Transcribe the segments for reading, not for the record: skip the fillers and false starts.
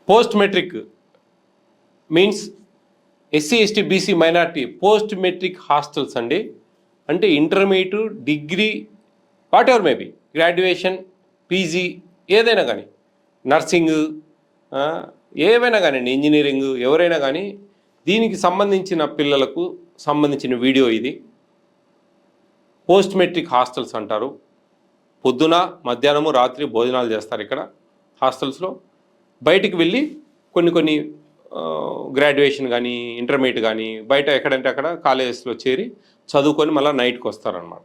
Post matric means SC ST BC minority post matric hostels అండి. అంటే intermediate, degree, what ever maybe, graduation, PG, ఏదైనా కానీ, nursing, ఏవైనా కానివ్వండి, ఇంజనీరింగ్, ఎవరైనా కానీ దీనికి సంబంధించిన పిల్లలకు సంబంధించిన వీడియో ఇది. పోస్ట్ మెట్రిక్ హాస్టల్స్ అంటారు. పొద్దున, మధ్యాహ్నము, రాత్రి భోజనాలు చేస్తారు ఇక్కడ హాస్టల్స్లో. బయటికి వెళ్ళి కొన్ని గ్రాడ్యుయేషన్ కానీ, ఇంటర్మీడియట్ కానీ, బయట ఎక్కడంటే అక్కడ కాలేజెస్లో చేరి చదువుకొని మళ్ళీ నైట్కి వస్తారనమాట.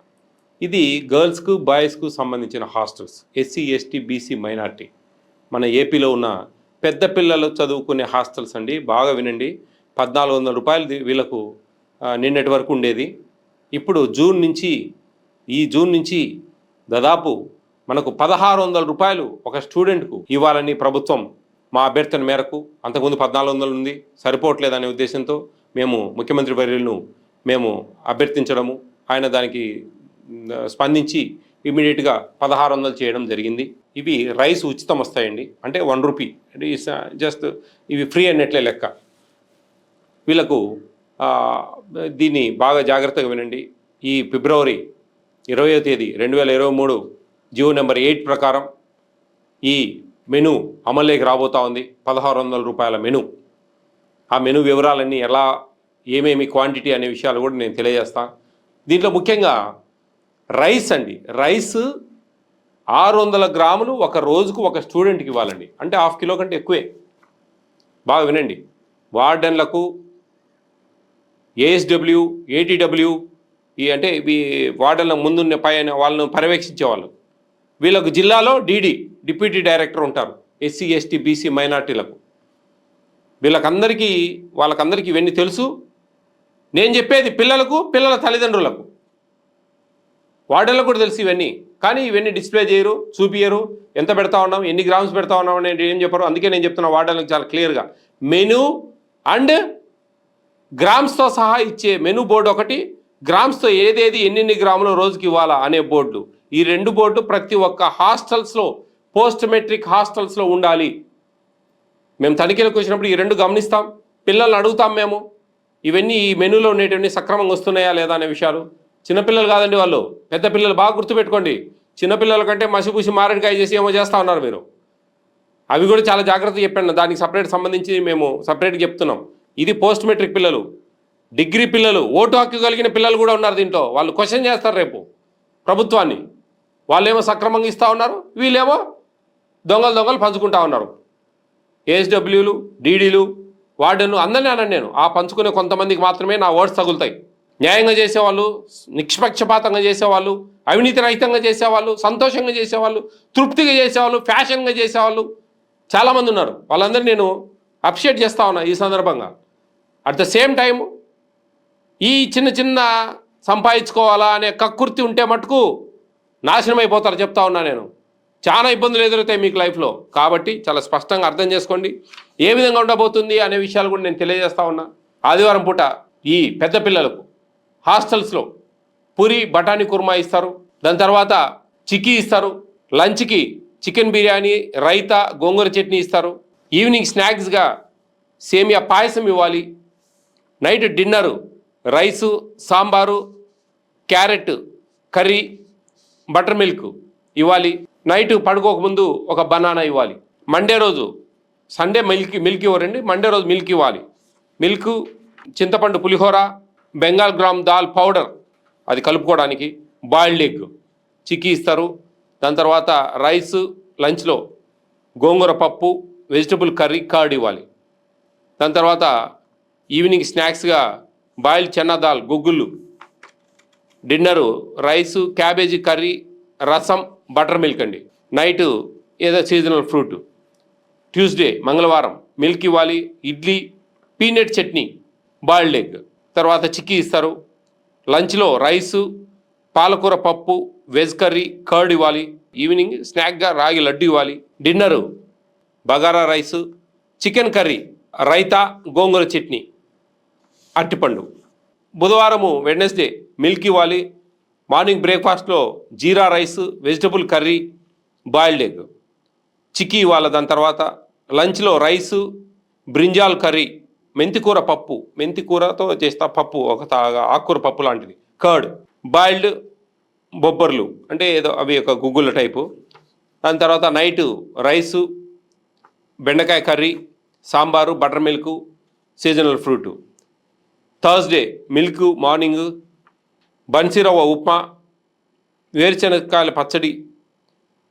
ఇది గర్ల్స్కు, బాయ్స్కు సంబంధించిన hostels. SC ST BC minority మన ఏపీలో ఉన్న పెద్ద పిల్లలు చదువుకునే హాస్టల్స్ అండి. బాగా వినండి. 1400 రూపాయలు వీళ్ళకు నిన్నటి వరకు ఉండేది. ఇప్పుడు ఈ జూన్ నుంచి దాదాపు మనకు 1600 రూపాయలు ఒక స్టూడెంట్కు ఇవ్వాలని ప్రభుత్వం మా అభ్యర్థన మేరకు, అంతకుముందు 1400 ఉంది, సరిపోవట్లేదనే ఉద్దేశంతో మేము ముఖ్యమంత్రి వర్యులను మేము అభ్యర్థించడము, ఆయన దానికి స్పందించి ఇమీడియట్గా 1600 చేయడం జరిగింది. ఇవి రైస్ ఉచితం వస్తాయండి. అంటే 1 రూపీ, జస్ట్ ఇవి ఫ్రీ అన్నట్లే లెక్క. వీళ్ళకు దీన్ని బాగా జాగ్రత్తగా వినండి. ఈ ఫిబ్రవరి 20వ తేదీ 2023 జియో నెంబర్ 8 ప్రకారం ఈ మెను అమల్లోకి రాబోతా ఉంది. 1600 రూపాయల మెను. ఆ మెను వివరాలన్నీ ఎలా, ఏమేమి క్వాంటిటీ అనే విషయాలు కూడా నేను తెలియజేస్తాను. దీంట్లో ముఖ్యంగా రైస్ అండి. రైస్ 600 గ్రాములు ఒక రోజుకు ఒక స్టూడెంట్కి ఇవ్వాలండి. అంటే 1/2 కిలో కంటే ఎక్కువే. బాగా వినండి. వార్డెన్లకు, ఏఎస్డబ్ల్యూ, ఏటీడబ్ల్యూ, అంటే ఇవి వార్డెన్ల ముందున్న పైన వాళ్ళను పర్యవేక్షించేవాళ్ళు. వీళ్ళకు జిల్లాలో డిప్యూటీ డైరెక్టర్ ఉంటారు. ఎస్సీ ఎస్టీ బీసీ మైనార్టీలకు వాళ్ళకందరికీ ఇవన్నీ తెలుసు. నేను చెప్పేది పిల్లలకు, పిల్లల తల్లిదండ్రులకు, వార్డెన్లకు కూడా తెలుసు ఇవన్నీ. కానీ ఇవన్నీ డిస్ప్లే చేయరు, చూపియరు. ఎంత పెడతా ఉన్నాం, ఎన్ని గ్రామ్స్ పెడతా ఉన్నాం అనేది ఏం చెప్పరు. అందుకే నేను చెప్తున్నా వార్డెన్లకు చాలా క్లియర్గా మెనూ అండ్ గ్రామ్స్తో సహా ఇచ్చే మెనూ బోర్డు ఒకటి, గ్రామ్స్తో ఏదేది ఎన్నెన్ని గ్రాములు రోజుకి ఇవ్వాలా అనే బోర్డు. ఈ 2 బోర్డు ప్రతి ఒక్క హాస్టల్స్లో, పోస్ట్ మెట్రిక్ హాస్టల్స్లో ఉండాలి. మేము తనిఖీలకు వచ్చినప్పుడు ఈ 2 గమనిస్తాం. పిల్లల్ని అడుగుతాం మేము, ఇవన్నీ ఈ మెనూలో ఉండేటివన్నీ సక్రమంగా వస్తున్నాయా లేదా అనే విషయాలు. చిన్నపిల్లలు కాదండి వాళ్ళు, పెద్ద పిల్లలు. బాగా గుర్తుపెట్టుకోండి. చిన్నపిల్లల కంటే మసిపూసి మారేడుకాయ చేసి ఏమో చేస్తూ ఉన్నారు మీరు. అవి కూడా చాలా జాగ్రత్తగా చెప్పండి. దానికి సంబంధించి మేము సపరేట్గా చెప్తున్నాం. ఇది పోస్ట్ మెట్రిక్ పిల్లలు, డిగ్రీ పిల్లలు, ఓటు హక్కు కలిగిన పిల్లలు కూడా ఉన్నారు దీంట్లో. వాళ్ళు క్వశ్చన్ చేస్తారు రేపు ప్రభుత్వాన్ని. వాళ్ళేమో సక్రమంగా ఇస్తూ ఉన్నారు, వీళ్ళేమో దొంగలు పంచుకుంటా ఉన్నారు. ఏఎస్డబ్ల్యూలు, డీడీలు, వార్డెన్లు అందరినీ అన్నాను నేను. ఆ పంచుకునే కొంతమందికి మాత్రమే నా వర్డ్స్ తగులుతాయి. న్యాయంగా చేసేవాళ్ళు, నిష్పక్షపాతంగా చేసేవాళ్ళు, అవినీతి రహితంగా చేసేవాళ్ళు, సంతోషంగా చేసేవాళ్ళు, తృప్తిగా చేసేవాళ్ళు, ఫ్యాషన్గా చేసేవాళ్ళు చాలామంది ఉన్నారు. వాళ్ళందరినీ నేను అప్రిషియేట్ చేస్తూ ఉన్నా ఈ సందర్భంగా. అట్ ద సేమ్ టైం ఈ చిన్న సంపాదించుకోవాలా అనే కక్కుర్తి ఉంటే మటుకు నాశనం అయిపోతారు చెప్తా ఉన్నా నేను. చాలా ఇబ్బందులు ఎదురవుతాయి మీకు లైఫ్లో. కాబట్టి చాలా స్పష్టంగా అర్థం చేసుకోండి ఏ విధంగా ఉండబోతుంది అనే విషయాలు కూడా నేను తెలియజేస్తా ఉన్నా. ఆదివారం పూట ఈ పెద్ద పిల్లలకు హాస్టల్స్లో పూరి, బఠానీ కుర్మా ఇస్తారు. దాని తర్వాత చిక్కీ ఇస్తారు. లంచ్కి చికెన్ బిర్యానీ, రైతా, గోంగూర చట్నీ ఇస్తారు. ఈవినింగ్ స్నాక్స్గా సేమియా పాయసం ఇవ్వాలి. Night dinner rice, sambar, carrot curry, butter milk ఇవ్వాలి. నైట్ పడుకోకముందు ఒక బనానా ఇవ్వాలి. మండే రోజు, సండే మిల్క్ ఇవ్వరండి, మండే రోజు మిల్క్ ఇవ్వాలి. మిల్క్, చింతపండు పులిహోర, బెంగాల్ గ్రామ్ దాల్ పౌడర్ అది కలుపుకోవడానికి, బాయిల్డ్ ఎగ్, చిక్కీ ఇస్తారు. దాని తర్వాత రైసు, లంచ్లో గోంగూర పప్పు, వెజిటబుల్ కర్రీ, కర్డ్ ఇవ్వాలి. దాని తర్వాత ఈవినింగ్ స్నాక్స్గా బాయిల్డ్ చెన్నా దాల్, గుగ్గుళ్ళు. Dinner rice, cabbage curry, rasam, buttermilk అండి. నైటు ఏదో సీజనల్ ఫ్రూట్. ట్యూస్డే, మంగళవారం మిల్క్ ఇవ్వాలి. Idli, peanut chutney, boiled egg. తర్వాత చిక్కీ ఇస్తారు. లంచ్లో రైసు, పాలకూర పప్పు, వెజ్ కర్రీ, కర్డ్ ఇవ్వాలి. ఈవినింగ్ స్నాక్గా రాగి లడ్డు ఇవ్వాలి. Dinner bagara rice, chicken curry, raita, gongura chutney, అరటిపండు. బుధవారము వెడ్నెస్డే మిల్క్ ఇవ్వాలి. మార్నింగ్ బ్రేక్ఫాస్ట్లో jeera rice, vegetable curry, boiled egg, chikki ఇవ్వాలి. దాని తర్వాత లంచ్లో రైసు, బ్రింజాల్ కర్రీ, మెంతికూర పప్పు, మెంతికూరతో చేస్తా పప్పు, ఒక ఆకుకూర పప్పు లాంటిది, కర్డ్, బాయిల్డ్ బొబ్బర్లు అంటే ఏదో అవి ఒక గుగ్గుల టైపు. దాని తర్వాత నైటు రైసు, బెండకాయ curry, sambar, buttermilk, seasonal fruit. Thursday milk morning, బన్సీరవ్వ ఉప్మా, వేరుశనగకాయల పచ్చడి,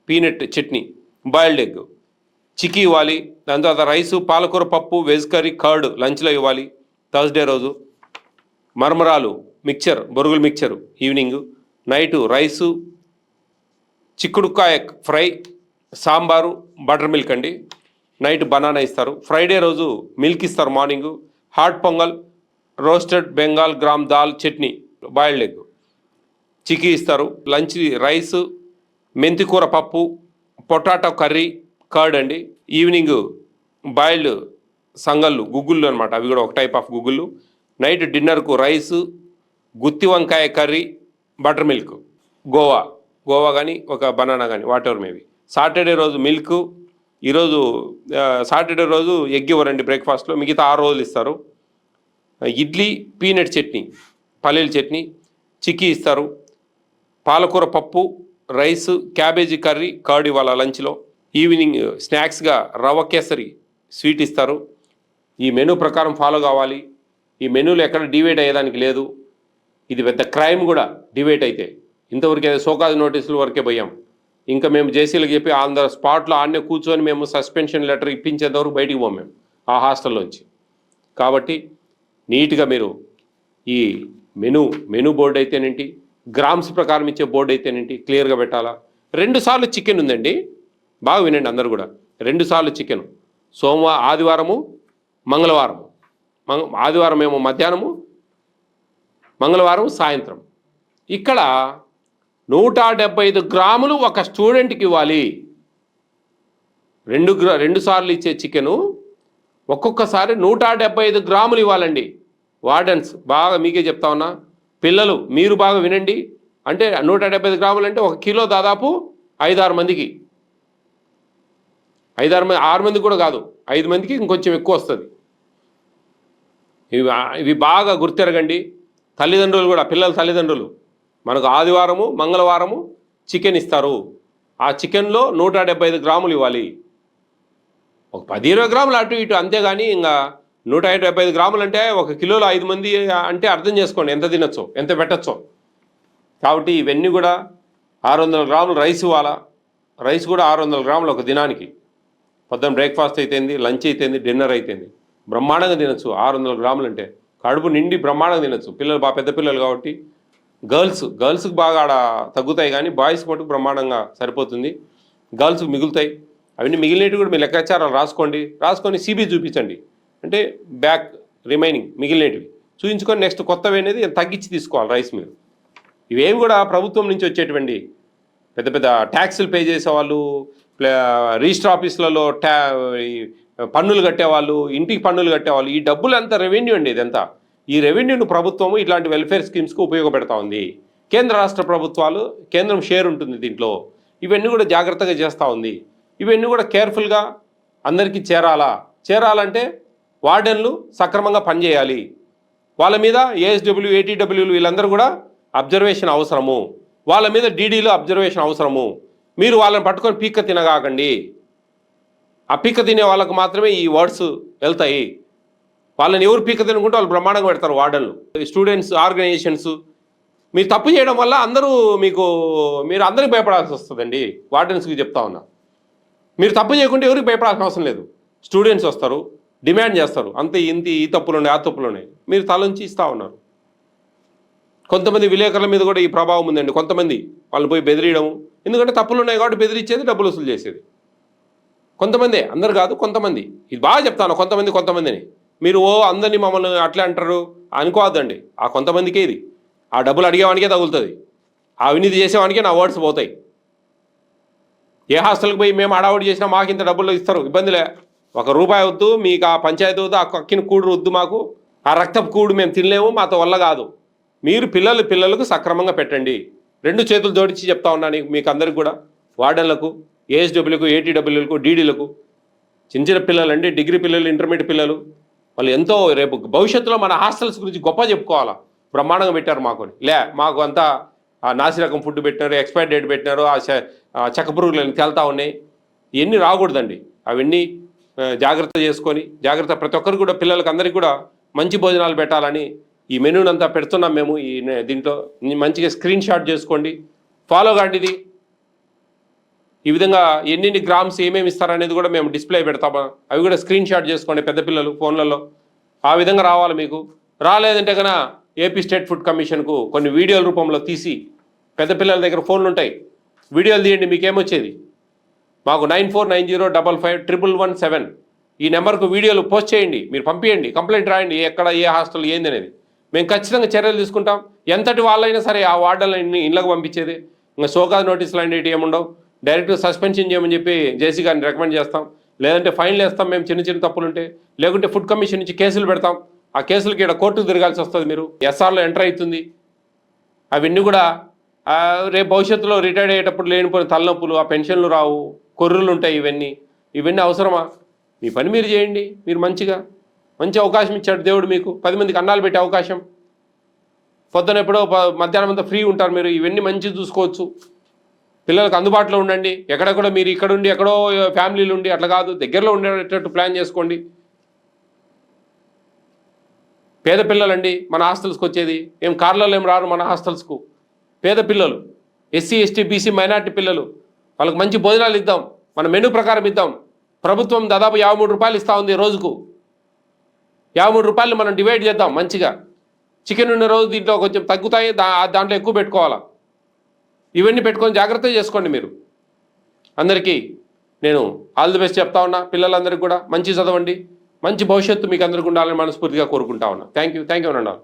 peanut chutney, boiled egg, chikki ఇవ్వాలి. దాని తర్వాత రైసు, పాలకూర పప్పు, వెజ్ కర్రీ, కర్డ్ లంచ్లో ఇవ్వాలి థర్స్డే రోజు. మరమరాలు మిక్చర్, బొరుగులు మిక్చరు ఈవినింగ్. నైటు రైసు, చిక్కుడుకాయ ఫ్రై, సాంబారు, బటర్ మిల్క్ అండి. నైట్ బనానా ఇస్తారు. ఫ్రైడే రోజు మిల్క్ ఇస్తారు morning. Hot pongal, roasted Bengal gram dal chutney, boiled egg, chikki ఇస్తారు. లంచ్ రైసు, మెంతికూర పప్పు, పొటాటో కర్రీ, కర్డ్ అండి. ఈవినింగ్ బాయిల్డ్ సంగళ్ళు, గుగ్గుళ్ళు అనమాట, అవి కూడా ఒక టైప్ ఆఫ్ గుగ్గుళ్ళు. నైట్ డిన్నర్కు రైసు, గుత్తి వంకాయ కర్రీ, బటర్ మిల్క్, గోవా కానీ ఒక బనానా కానీ వాట్ ఎవర్ మేబీ. సాటర్డే రోజు మిల్క్. ఈరోజు సాటర్డే రోజు ఎగ్ ఇవ్వరండి బ్రేక్ఫాస్ట్లో, మిగతా 6 రోజులు ఇస్తారు. ఇడ్లీ, పీనట్ చట్నీ, పల్లీల చట్నీ, చిక్కీ ఇస్తారు. పాలకూర పప్పు, రైసు, క్యాబేజీ కర్రీ, కర్డ్ ఇవాళ లంచ్లో. ఈవినింగ్ స్నాక్స్గా రవ్వ కేసరి స్వీట్ ఇస్తారు. ఈ మెనూ ప్రకారం ఫాలో కావాలి. ఈ మెనూలో ఎక్కడ డివైడ్ అయ్యేదానికి లేదు. ఇది పెద్ద క్రైమ్ కూడా డివైడ్ అయితే. ఇంతవరకు అయితే సోకాజ్ నోటీసుల వరకే పోయాం. ఇంకా మేము జేసీలకు చెప్పి ఆన్ ద స్పాట్లో ఆడనే కూర్చొని మేము సస్పెన్షన్ లెటర్ ఇప్పించేంతవరకు బయటికి పోం మేము ఆ హాస్టల్లోంచి. కాబట్టి నీట్గా మీరు ఈ మెనూ బోర్డు అయితేనేంటి, గ్రామ్స్ ప్రకారం ఇచ్చే బోర్డు అయితేనేంటి క్లియర్గా పెట్టాలా. 2 సార్లు చికెన్ ఉందండి, బాగా వినండి అందరు కూడా. 2 సార్లు చికెన్, ఆదివారము, మంగళవారము. ఆదివారం ఏమో మధ్యాహ్నము, మంగళవారం సాయంత్రం. ఇక్కడ 175 గ్రాములు ఒక స్టూడెంట్కి ఇవ్వాలి. 2 సార్లు ఇచ్చే చికెను ఒక్కొక్కసారి 175 గ్రాములు ఇవ్వాలండి. వార్డెన్స్ బాగా మీకే చెప్తా ఉన్నా, పిల్లలు మీరు బాగా వినండి. అంటే 175 గ్రాములు అంటే 1 కిలో దాదాపు 5-6 మందికి. 6 మందికి కూడా కాదు, 5 మందికి ఇంకొంచెం ఎక్కువ వస్తుంది. ఇవి బాగా గుర్తెరగండి. తల్లిదండ్రులు కూడా, పిల్లల తల్లిదండ్రులు, మనకు ఆదివారము, మంగళవారము చికెన్ ఇస్తారు. ఆ చికెన్లో 175 గ్రాములు ఇవ్వాలి. ఒక 10-20 గ్రాములు అటు ఇటు అంతేగాని ఇంకా 175 గ్రాములు అంటే 1 కిలోలో 5 మంది అంటే అర్థం చేసుకోండి ఎంత తినొచ్చో, ఎంత పెట్టచ్చో. కాబట్టి ఇవన్నీ కూడా 600 గ్రాములు రైస్ ఇవ్వాలా. రైస్ కూడా 600 గ్రాములు ఒక దినానికి. పొద్దున్న బ్రేక్ఫాస్ట్ అయితేంది, లంచ్ అయితేంది, డిన్నర్ అయితేంది, బ్రహ్మాండంగా తినొచ్చు. 600 గ్రాములు అంటే కడుపు నిండి బ్రహ్మాండంగా తినొచ్చు. పిల్లలు బాగా పెద్ద పిల్లలు కాబట్టి గర్ల్స్కి బాగా ఆడ తగ్గుతాయి, కానీ బాయ్స్ మటుకు బ్రహ్మాండంగా సరిపోతుంది. గర్ల్స్కి మిగులుతాయి. అవన్నీ మిగిలినవి కూడా మీ లెక్కాచారాలు రాసుకొని సిబి చూపించండి. అంటే బ్యాక్ రిమైనింగ్ మిగిలినవి చూపించుకొని నెక్స్ట్ కొత్తవి అనేది తగ్గించి తీసుకోవాలి రైస్ మీరు. ఇవేమి కూడా ప్రభుత్వం నుంచి వచ్చేటువంటి పెద్ద పెద్ద ట్యాక్సులు పే చేసేవాళ్ళు, రిజిస్టర్ ఆఫీసులలో పన్నులు కట్టేవాళ్ళు, ఇంటికి పన్నులు కట్టేవాళ్ళు, ఈ డబ్బులు అంతా రెవెన్యూ అండి. ఇదంతా ఈ రెవెన్యూను ప్రభుత్వము ఇట్లాంటి వెల్ఫేర్ స్కీమ్స్కి ఉపయోగపెడతా ఉంది. కేంద్ర రాష్ట్ర ప్రభుత్వాలు, కేంద్రం షేర్ ఉంటుంది దీంట్లో. ఇవన్నీ కూడా జాగ్రత్తగా చేస్తూ ఉంది. ఇవన్నీ కూడా కేర్ఫుల్గా అందరికీ చేరాలంటే వార్డెన్లు సక్రమంగా పనిచేయాలి. వాళ్ళ మీద ఏఎస్డబ్ల్యూ, ఏటీడబ్ల్యూలు వీళ్ళందరూ కూడా అబ్జర్వేషన్ అవసరము. వాళ్ళ మీద డీడీలు అబ్జర్వేషన్ అవసరము. మీరు వాళ్ళని పట్టుకొని పీక్క తినగాకండి. ఆ పీక్క తినే వాళ్ళకు మాత్రమే ఈ వర్డ్స్ వెళ్తాయి. వాళ్ళని ఎవరు పీక్క తినుకుంటే వాళ్ళు బ్రహ్మాండంగా పెడతారు వార్డెన్లు. స్టూడెంట్స్ ఆర్గనైజేషన్స్ మీరు తప్పు చేయడం వల్ల మీరు అందరికీ భయపడాల్సి వస్తుందండి. వార్డెన్స్కి చెప్తా ఉన్నా, మీరు తప్పు చేయకుంటే ఎవరికి భయపడాల్సిన అవసరం లేదు. స్టూడెంట్స్ వస్తారు, డిమాండ్ చేస్తారు, అంతే ఇంత ఈ తప్పులు ఉన్నాయి, ఆ తప్పులు ఉన్నాయి, మీరు తలంచి ఇస్తూ ఉన్నారు. కొంతమంది విలేకరుల మీద కూడా ఈ ప్రభావం ఉందండి. కొంతమంది వాళ్ళు పోయి బెదిరియడం, ఎందుకంటే తప్పులు ఉన్నాయి కాబట్టి బెదిరించేది, డబ్బులు వసూలు చేసేది. కొంతమంది, అందరు కాదు, కొంతమంది. ఇది బాగా చెప్తాను, కొంతమందిని. మీరు అందరినీ మమ్మల్ని అట్లా అంటారు అనుకోవద్దండి. ఆ కొంతమందికే ఇది, ఆ డబ్బులు అడిగేవానికే తగులుతుంది, ఆ అవినీతి చేసేవానికే నా వర్డ్స్ పోతాయి. ఏ హాస్టల్కి పోయి మేము అడావుడి చేసినా మాకు ఇంత డబ్బులు ఇస్తారు, ఇబ్బందిలే. 1 రూపాయి వద్దు మీకు, ఆ పంచాయతీ వద్దు, ఆ కక్కిన కూడు వద్దు మాకు, ఆ రక్తపు కూడు మేము తినలేము, మాతో వల్ల కాదు. మీరు పిల్లలకు సక్రమంగా పెట్టండి. 2 చేతులు జోడించి చెప్తా ఉన్నాను మీకు అందరికి కూడా, వార్డెన్లకు, ఏఎస్డబ్ల్యూకు, ఏటీడబ్ల్యూలకు, డీడీలకు చిన్న చిన్న పిల్లలండి, డిగ్రీ పిల్లలు, ఇంటర్మీడియట్ పిల్లలు, వాళ్ళు ఎంతో రేపు భవిష్యత్తులో మన హాస్టల్స్ గురించి గొప్ప చెప్పుకోవాలా. బ్రహ్మాండంగా పెట్టారు మాకు అంతా నాసిరకం ఫుడ్ పెట్టినారు, ఎక్స్పైరీ డేట్ పెట్టినారు, చెక్క పురుగులు తేలుతా ఉన్నాయి. ఇవన్నీ రాకూడదండి. అవన్నీ జాగ్రత్త చేసుకొని ప్రతి ఒక్కరు కూడా పిల్లలకి అందరికీ కూడా మంచి భోజనాలు పెట్టాలని ఈ మెనూని అంతా పెడుతున్నాం మేము. దీంట్లో మంచిగా స్క్రీన్ షాట్ చేసుకోండి, ఫాలో కాండి. ఇది ఈ విధంగా ఎన్ని గ్రామ్స్ ఏమేమి ఇస్తారనేది కూడా మేము డిస్ప్లే పెడతాము. అవి కూడా స్క్రీన్ షాట్ చేసుకోండి పెద్ద పిల్లలు ఫోన్లలో. ఆ విధంగా రావాలి. మీకు రాలేదంటే కనుక ఏపీ స్టేట్ ఫుడ్ కమిషన్కు కొన్ని వీడియోల రూపంలో తీసి, పెద్ద పిల్లల దగ్గర ఫోన్లు ఉంటాయి, వీడియోలు తీయండి. మీకేమొచ్చేది? మాకు 9490551117 ఈ నెంబర్కు వీడియోలు పోస్ట్ చేయండి, మీరు పంపించండి, కంప్లైంట్ రాయండి, ఎక్కడ ఏ హాస్టల్ ఏంది అనేది. మేము ఖచ్చితంగా చర్యలు తీసుకుంటాం. ఎంతటి వాళ్ళైనా సరే ఆ వార్డులని ఇళ్ళకు పంపించేది. ఇంకా షోకాజ్ నోటీసులు అనేవి ఏముండవు. డైరెక్ట్ సస్పెన్షన్ చేయమని చెప్పి జేసీ గారిని రికమెండ్ చేస్తాం. లేదంటే ఫైన్లు వేస్తాం మేము చిన్న చిన్న తప్పులు ఉంటే. లేకుంటే ఫుడ్ కమిషన్ నుంచి కేసులు పెడతాం. ఆ కేసులకి ఇక్కడ కోర్టుకు తిరగాల్సి వస్తుంది. మీరు ఎస్ఆర్లో ఎంటర్ అవుతుంది. అవన్నీ కూడా రేపు భవిష్యత్తులో రిటైర్డ్ అయ్యేటప్పుడు లేనిపోయిన తలనొప్పులు, ఆ పెన్షన్లు రావు, కొర్రులు ఉంటాయి. ఇవన్నీ అవసరమా? మీ పని మీరు చేయండి. మీరు మంచి అవకాశం ఇచ్చాడు దేవుడు మీకు, 10 మందికి అన్నాలు పెట్టే అవకాశం. పొద్దున ఎప్పుడో మధ్యాహ్నం అంతా ఫ్రీ ఉంటారు మీరు. ఇవన్నీ మంచిగా చూసుకోవచ్చు. పిల్లలకు అందుబాటులో ఉండండి. ఎక్కడెక్కడో మీరు ఇక్కడ ఉండి ఎక్కడో ఫ్యామిలీలు ఉండి అట్లా కాదు, దగ్గరలో ఉండేటట్టు ప్లాన్ చేసుకోండి. పేద పిల్లలండి మన హాస్టల్స్కి వచ్చేది. ఏం కార్లలో ఏం రారు మన హాస్టల్స్కు. పేద పిల్లలు, ఎస్సీ ఎస్టీ బీసీ మైనార్టీ పిల్లలు, వాళ్ళకి మంచి భోజనాలు ఇద్దాం. మన మెనూ ప్రకారం ఇద్దాం. ప్రభుత్వం దాదాపు 53 రూపాయలు ఇస్తూ ఉంది రోజుకు. 53 రూపాయలు మనం డివైడ్ చేద్దాం మంచిగా. చికెన్ ఉన్న రోజు దీంట్లో కొంచెం తగ్గుతాయి, దాంట్లో ఎక్కువ పెట్టుకోవాలా. ఇవన్నీ పెట్టుకొని జాగ్రత్త చేసుకోండి మీరు. అందరికీ నేను ఆల్ ది బెస్ట్ చెప్తా ఉన్నా. పిల్లలందరికీ కూడా మంచి చదవండి, మంచి భవిష్యత్తు మీకు అందరికీ ఉండాలని మనస్ఫూర్తిగా కోరుకుంటా ఉన్నా. థ్యాంక్ యూ అన్నా.